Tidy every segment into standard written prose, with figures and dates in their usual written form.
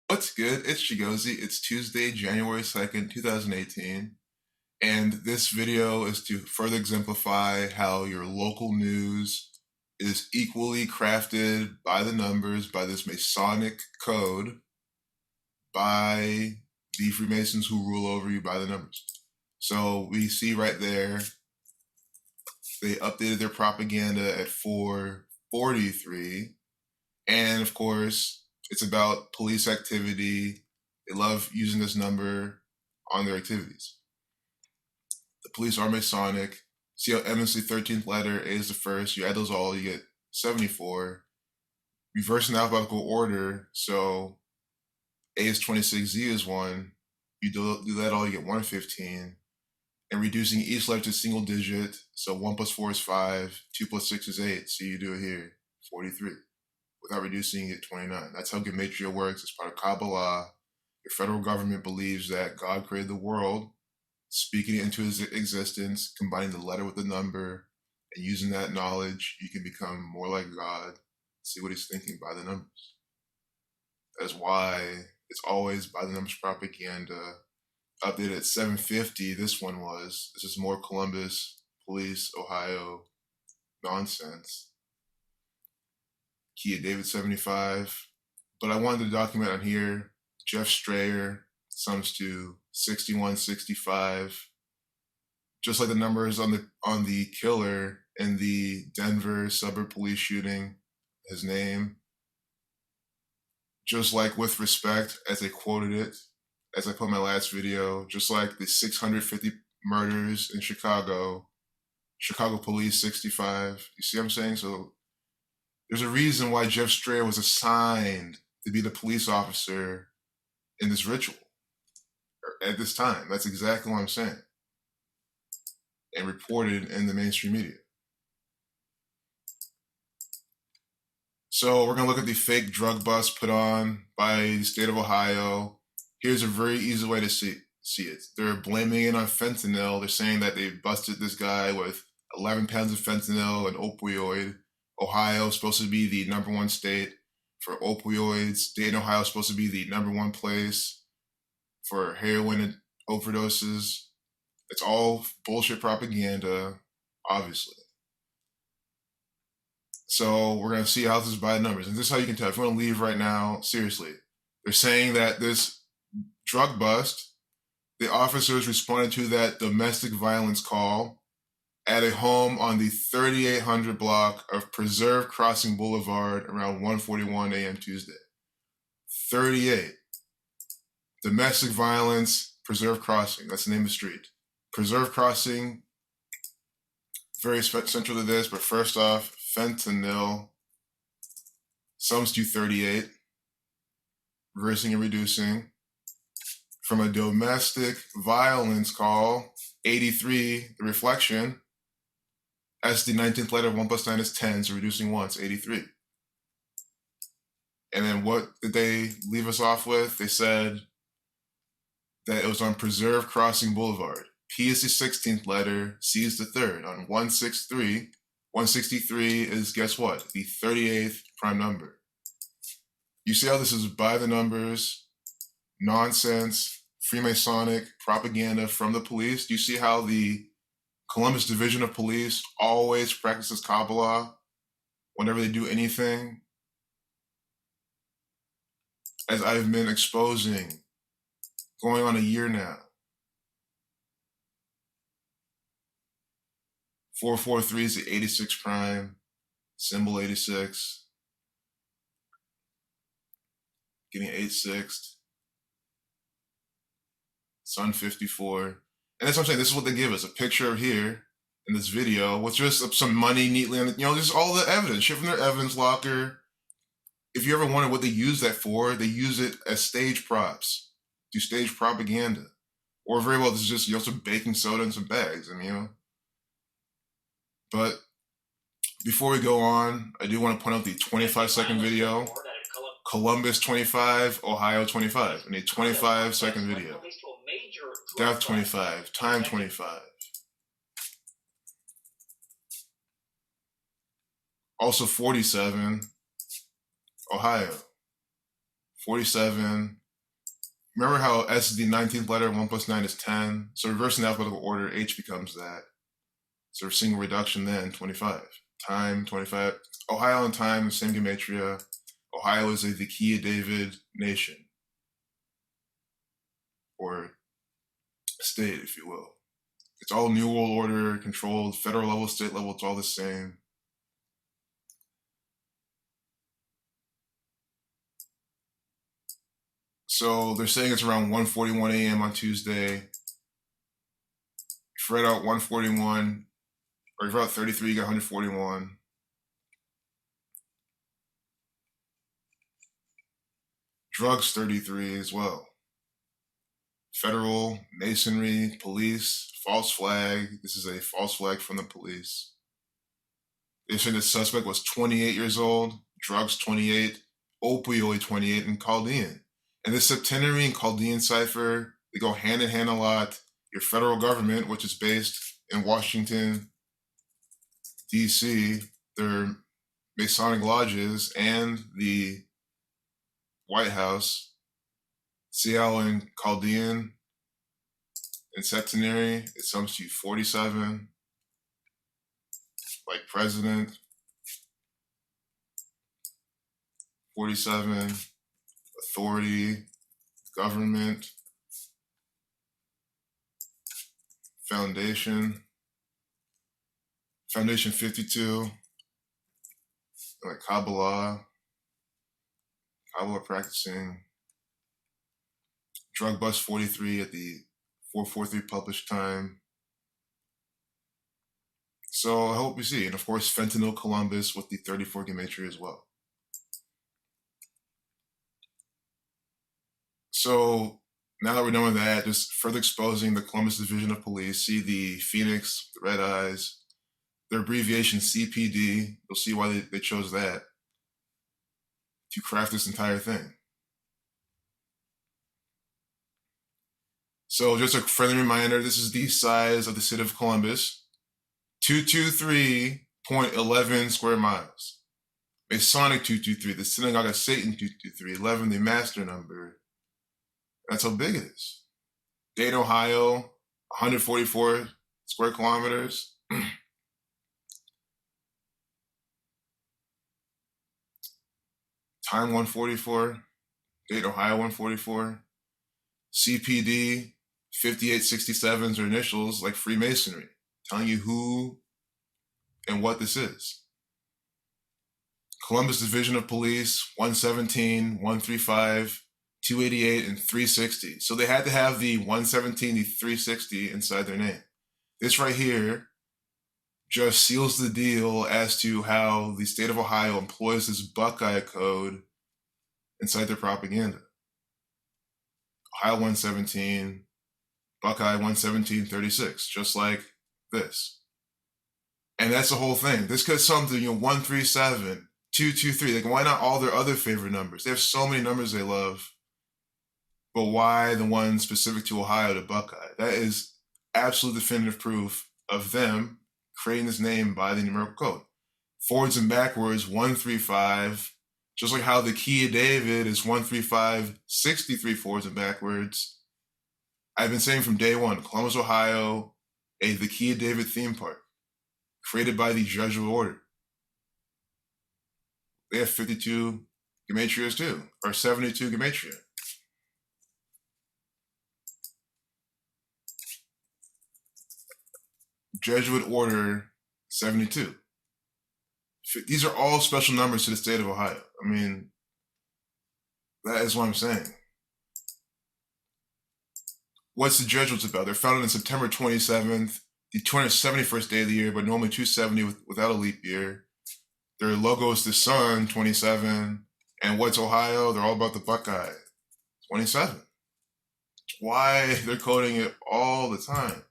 What's good? It's Chigozy. It's Tuesday, January 2nd, 2018. And this video is to further exemplify how your local news is equally crafted by the numbers, by this Masonic code, by the Freemasons who rule over you by the numbers. So we see right there, they updated their propaganda at 4:43. And of course, it's about police activity. They love using this number on their activities. The police are Masonic. See how M is the 13th letter, A is the first. You add those all, you get 74. Reversing the alphabetical order, so A is 26, Z is 1. You do that all, you get 115. And reducing each letter to single digit, so 1 plus 4 is 5, 2 plus 6 is 8. So you do it here, 43. Without reducing it, 29. That's how Gematria works. It's part of Kabbalah. Your federal government believes that God created the world, speaking it into his existence, combining the letter with the number, and using that knowledge, you can become more like God, see what he's thinking by the numbers. That's why it's always by the numbers propaganda. Updated at 7:50, this one was. This is more Columbus, Police, Ohio nonsense. Key at David 75. But I wanted to document on here, Jeff Strayer sums to 6165. Just like the numbers on the killer in the Denver suburb police shooting, his name. Just like with respect, as they quoted it, as I put in my last video, just like the 650 murders in Chicago police 65. You see what I'm saying? So there's a reason why Jeff Strayer was assigned to be the police officer in this ritual at this time. That's exactly what I'm saying. And reported in the mainstream media. So we're going to look at the fake drug bust put on by the state of Ohio. Here's a very easy way to see it. They're blaming it on fentanyl. They're saying that they busted this guy with 11 pounds of fentanyl and opioid. Ohio is supposed to be the #1 state for opioids. Dayton, Ohio is supposed to be the #1 place for heroin overdoses. It's all bullshit propaganda, obviously. So we're going to see how this is by numbers. And this is how you can tell. If you want to leave right now, seriously, they're saying that this drug bust, the officers responded to that domestic violence call at a home on the 3800 block of Preserve Crossing Boulevard around 1:41 a.m. Tuesday. 38. Domestic violence, Preserve Crossing. That's the name of the street. Preserve Crossing, very central to this, but first off, fentanyl, sums to 38, reversing and reducing. From a domestic violence call, 83, the reflection, as the 19th letter of 1 plus 9 is 10, so reducing once, 83. And then what did they leave us off with? They said that it was on Preserve Crossing Boulevard. P is the 16th letter, C is the 3rd. On 163, 163 is, guess what? The 38th prime number. You see how this is by the numbers, nonsense, Freemasonic propaganda from the police? Do you see how the Columbus Division of Police always practices Kabbalah whenever they do anything? As I've been exposing, going on a year now. 443 is the 86 prime, symbol 86. Getting 86th. Sun 54. And that's what I'm saying. This is what they give us. A picture here in this video with just some money neatly on it. Just all the evidence. Shit from their evidence locker. If you ever wondered what they use that for, they use it as stage props. Do stage propaganda. Or very well, this is just some baking soda and some bags. But before we go on, I do want to point out the 25-second video. Columbus 25, Ohio 25. I need 25-second video. Death 25, time 25. Also 47, Ohio. 47. Remember how S is the 19th letter, 1 plus 9 is 10. So reversing the alphabetical order, H becomes that. So we're seeing a reduction then, 25. Time, 25. Ohio and time, the same gematria. Ohio is the Key of David nation, or state, if you will. It's all New World Order controlled, federal level, state level, it's all the same. So they're saying it's around 1:41 a.m. on Tuesday. If you read out 141, or if you read out 33, you got 141. Drugs, 33 as well. Federal, masonry, police, false flag. This is a false flag from the police. They said the suspect was 28 years old, drugs 28, opioid 28, and Chaldean. And this septenary and Chaldean cipher, they go hand in hand a lot. Your federal government, which is based in Washington, D.C., their Masonic lodges, and the White House, see how in Chaldean and septenary, it sums to 47, like president, 47, authority, government, foundation 52, like Kabbalah practicing, drug bust 43 at the 443 published time. So I hope you see. And of course, fentanyl Columbus with the 34 gematria as well. So now that we're done with that, just further exposing the Columbus Division of Police. See the Phoenix, the red eyes, their abbreviation CPD. You'll see why they chose that to craft this entire thing. So just a friendly reminder, this is the size of the city of Columbus, 223.11 square miles. Masonic 223, the synagogue of Satan 223, 11, the master number. That's how big it is. Dayton, Ohio, 144 square kilometers. Time 144, Dayton, Ohio 144. CPD 5867s are initials like Freemasonry, telling you who and what this is. Columbus Division of Police, 117, 135, 288, and 360. So they had to have the 117, the 360 inside their name. This right here just seals the deal as to how the state of Ohio employs this Buckeye code inside their propaganda. Ohio 117, Buckeye 117.36, just like this. And that's the whole thing. This could something, 137, 223. Like, why not all their other favorite numbers? They have so many numbers they love. But why the one specific to Ohio, to Buckeye? That is absolute definitive proof of them creating this name by the numerical code. Forwards and backwards, 135. Just like how the Key of David is 135, 63 forwards and backwards. I've been saying from day one, Columbus, Ohio, the Key of David theme park, created by the Jesuit order. They have 52 gematrias too, or 72 gematria. Jesuit order 72. These are all special numbers to the state of Ohio. I mean, that is what I'm saying. What's the Jesuits about? They're founded on September 27th, the 271st day of the year, but normally 270 without a leap year. Their logo is the sun, 27. And what's Ohio? They're all about the Buckeye, 27. Why they're coding it all the time.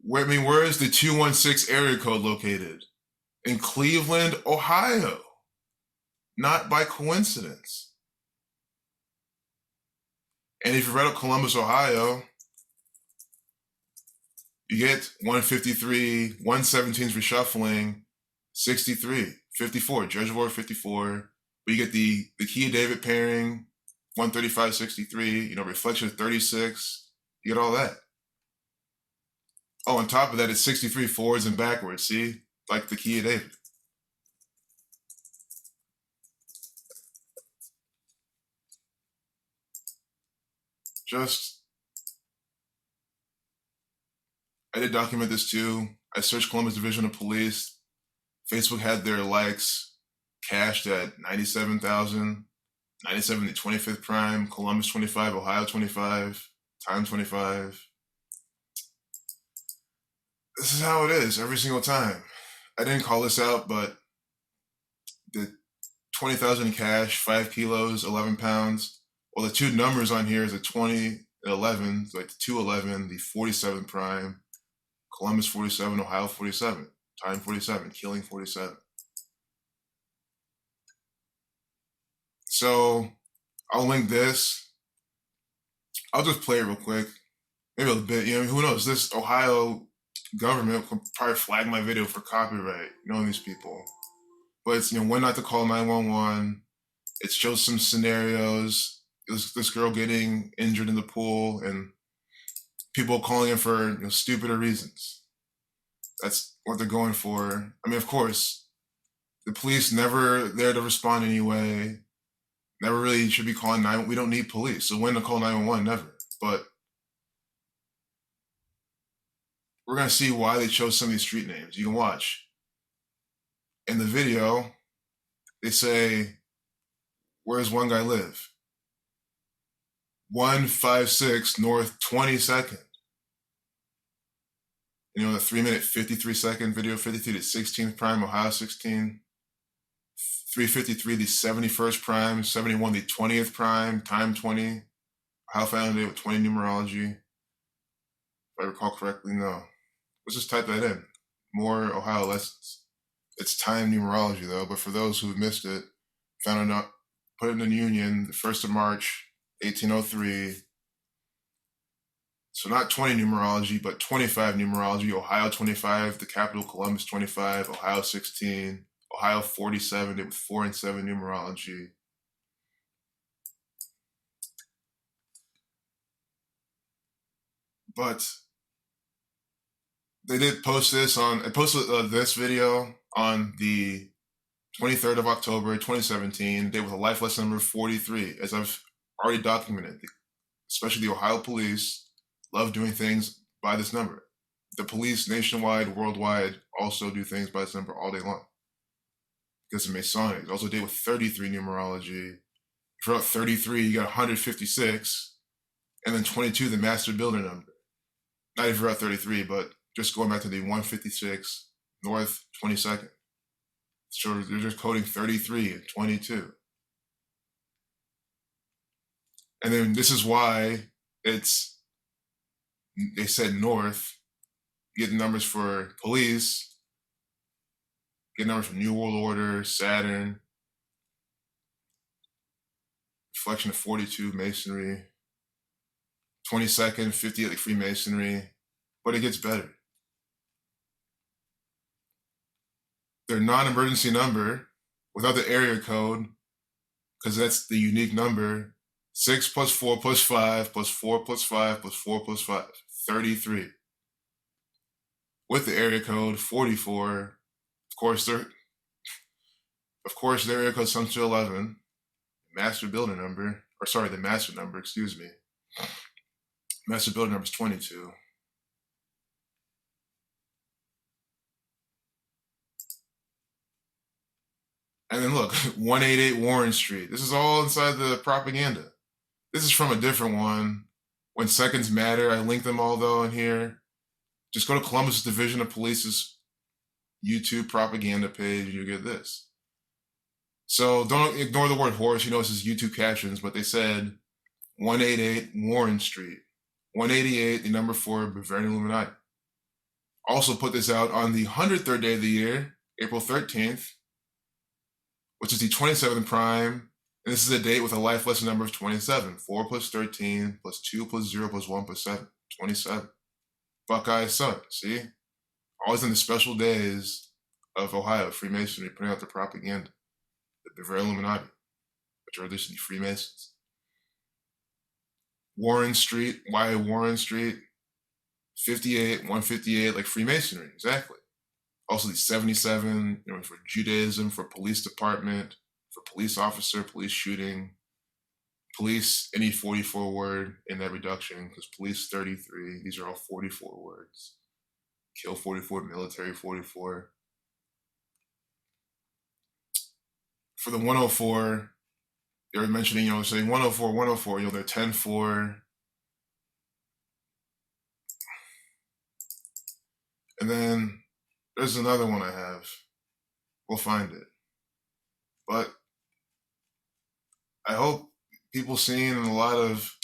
Where is the 216 area code located? In Cleveland, Ohio. Not by coincidence. And if you read up Columbus, Ohio, you get 153, 117's reshuffling, 63, 54, Jesuit order 54, But you get the Kia David pairing, 135.63, reflection of 36. You get all that. Oh, on top of that, it's 63 forwards and backwards. See, like the Kia David. I did document this too. I searched Columbus Division of Police. Facebook had their likes cashed at 97,000, 97 the 25th prime, Columbus 25, Ohio 25, time 25. This is how it is every single time. I didn't call this out, but the 20,000 in cash, 5 kilos, 11 pounds. Well, the two numbers on here is a 20 and 11, like the 211, the 47 prime, Columbus 47, Ohio 47, time 47, killing 47. So I'll link this. I'll just play it real quick. Maybe a bit, who knows? This Ohio government could probably flag my video for copyright, knowing these people. But it's, when not to call 911. It shows some scenarios. This girl getting injured in the pool and people calling in for stupider reasons. That's what they're going for. I mean, of course, the police never there to respond anyway. Never really should be calling 911. We don't need police. So when to call 911? Never. But we're going to see why they chose some of these street names. You can watch. In the video, they say, where does one guy live? 156 North 22nd. The 3-minute 53-second video, 53 to 16th prime, Ohio 16. 353 the 71st prime, 71 the 20th prime, time 20. Ohio founded with 20 numerology. If I recall correctly, no. Let's just type that in. More Ohio lessons. It's time numerology though, but for those who missed it, found it out, put it in the Union, the 1st of March, 1803. So not 20 numerology, but 25 numerology. Ohio 25, the capital Columbus 25, Ohio 16, Ohio 47, with 4 and 7 numerology. But they did post this on, I posted this video on the 23rd of October, 2017, day with a life lesson number 43, as I've already documented. Especially the Ohio police love doing things by this number. The police nationwide, worldwide, also do things by this number all day long. Because of Masonic. It's also a day with 33 numerology. If you're at 33, you got 156, and then 22, the master builder number. Not if you're at 33, but just going back to the 156 North 22nd. So they're just coding 33 and 22. And then this is why they said North, get numbers for police, get numbers from New World Order, Saturn, reflection of 42, Masonry, 22nd, 50 like Freemasonry, but it gets better. Their non-emergency number, without the area code, because that's the unique number, 6 plus 4 plus 5 plus 4 plus 5 plus 4 plus 5, 33. With the area code 44, of course their area code sums to 11. Master builder number, the master number, excuse me. Master builder number is 22. And then look, 188 Warren Street. This is all inside the propaganda. This is from a different one. When seconds matter, I link them all though in here. Just go to Columbus Division of Police's YouTube propaganda page and you get this. So don't ignore the word horse. This is YouTube captions, but they said 188 Warren Street. 188, the number 4, Bavarian Illuminati. Also put this out on the 103rd day of the year, April 13th, which is the 27th prime. And this is a date with a life lesson number of 27. 4 plus 13 plus 2 plus 0 plus 1 plus 7. 27. Buckeye Sun, see? Always in the special days of Ohio, Freemasonry, putting out the propaganda. The They're very Illuminati, which are basically Freemasons. Warren Street, why Warren Street? 58, 158, like Freemasonry, exactly. Also the 77, for Judaism, for police department, for police officer, police shooting, police, any 44 word in that reduction, because police 33, these are all 44 words. Kill 44, military 44. For the 104, they were mentioning, saying 104, 104, they're 10-4. And then there's another one I have. We'll find it. But I hope people seeing a lot of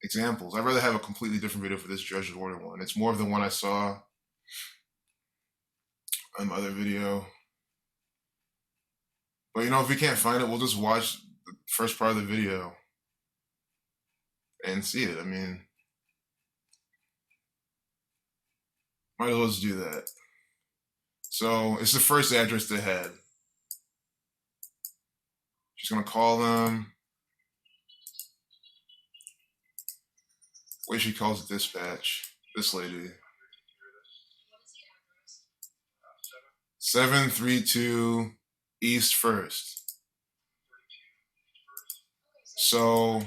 examples. I'd rather have a completely different video for this Judge's Order one. It's more of the one I saw on my other video. But if we can't find it, we'll just watch the first part of the video and see it. I mean, might as well just do that. So it's the first address they had. She's gonna call them. Way she calls the dispatch. This lady. 732 East First. So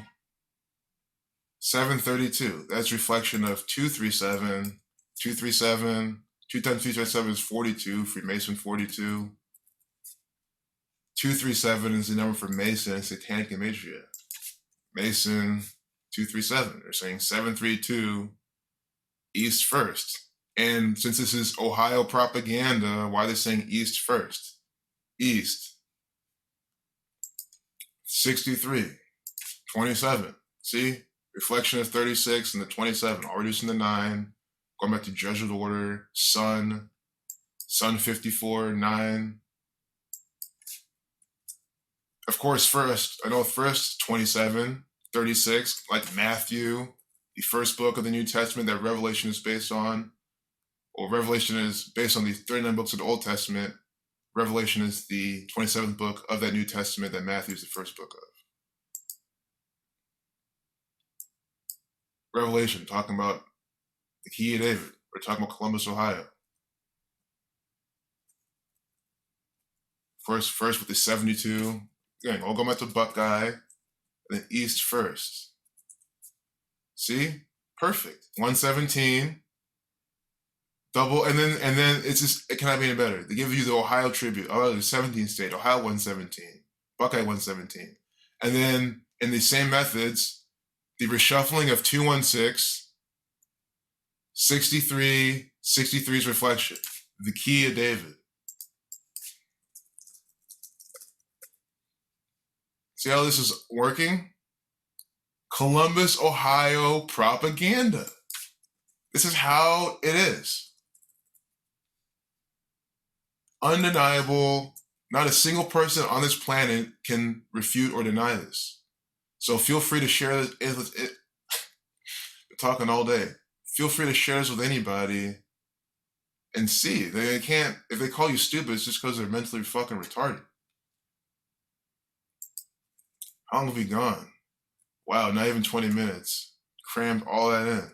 732. That's reflection of 237. 237. 2 times 237 is 42. Freemason 42. 237 is the number for Mason and Satanic Imageria. Mason 237. They're saying 732 East First. And since this is Ohio propaganda, why are they saying East First? East. 63. 27. See? Reflection of 36 and the 27. All reducing the 9. Going back to Judge of the Order. Sun 54. 9. Of course, first 27. 36. Like Matthew, the first book of the New Testament that Revelation is based on. Well, Revelation is based on the 39 books of the Old Testament. Revelation is the 27th book of that New Testament that Matthew is the first book of. Revelation, talking about the key of David. We're talking about Columbus, Ohio. First with the 72. Again, I'll go back to Buckeye. And then East First. See? Perfect. 117. Double, and then it cannot be any better. They give you the Ohio tribute. Oh, the 17th state, Ohio 117, Buckeye 117. And then in the same methods, the reshuffling of 216, 63, 63's reflection, the key of David. See how this is working? Columbus, Ohio propaganda. This is how it is. Undeniable. Not a single person on this planet can refute or deny this. So feel free to share this. We're talking all day. Feel free to share this with anybody and see. They can't, if they call you stupid, it's just because they're mentally fucking retarded. How long have we gone? Wow, not even 20 minutes. Crammed all that in.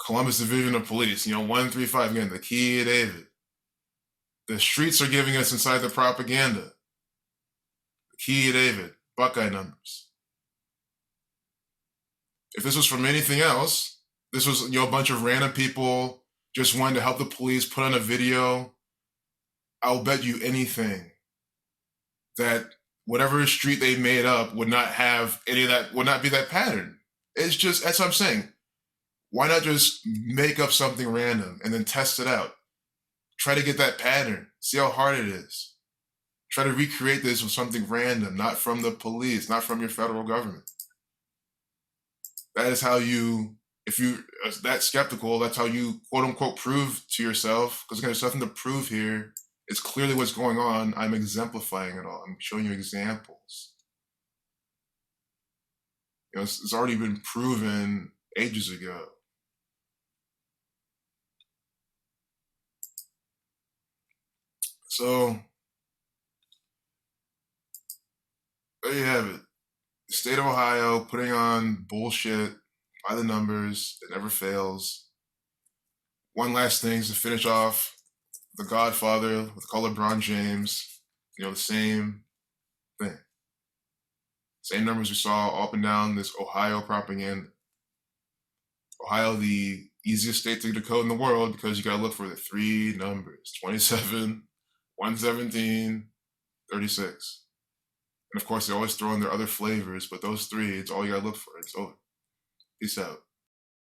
Columbus Division of Police, 135, again, the key of David. The streets are giving us inside the propaganda. The key of David, Buckeye numbers. If this was from anything else, this was, a bunch of random people just wanting to help the police put on a video, I'll bet you anything that whatever street they made up would not have any of that, would not be that pattern. It's just, that's what I'm saying. Why not just make up something random and then test it out? Try to get that pattern. See how hard it is. Try to recreate this with something random, not from the police, not from your federal government. That is how you, if you're that skeptical, that's how you, quote unquote, prove to yourself, because there's nothing to prove here. It's clearly what's going on. I'm exemplifying it all. I'm showing you examples. It's already been proven ages ago. So there you have it. The state of Ohio putting on bullshit by the numbers. It never fails. One last thing is to finish off The Godfather with call LeBron James. The same thing. Same numbers we saw up and down this Ohio propaganda. Ohio, the easiest state to decode in the world because you got to look for the three numbers 27, 117, 36. And of course, they always throw in their other flavors, but those three, it's all you got to look for. It's over. Peace out.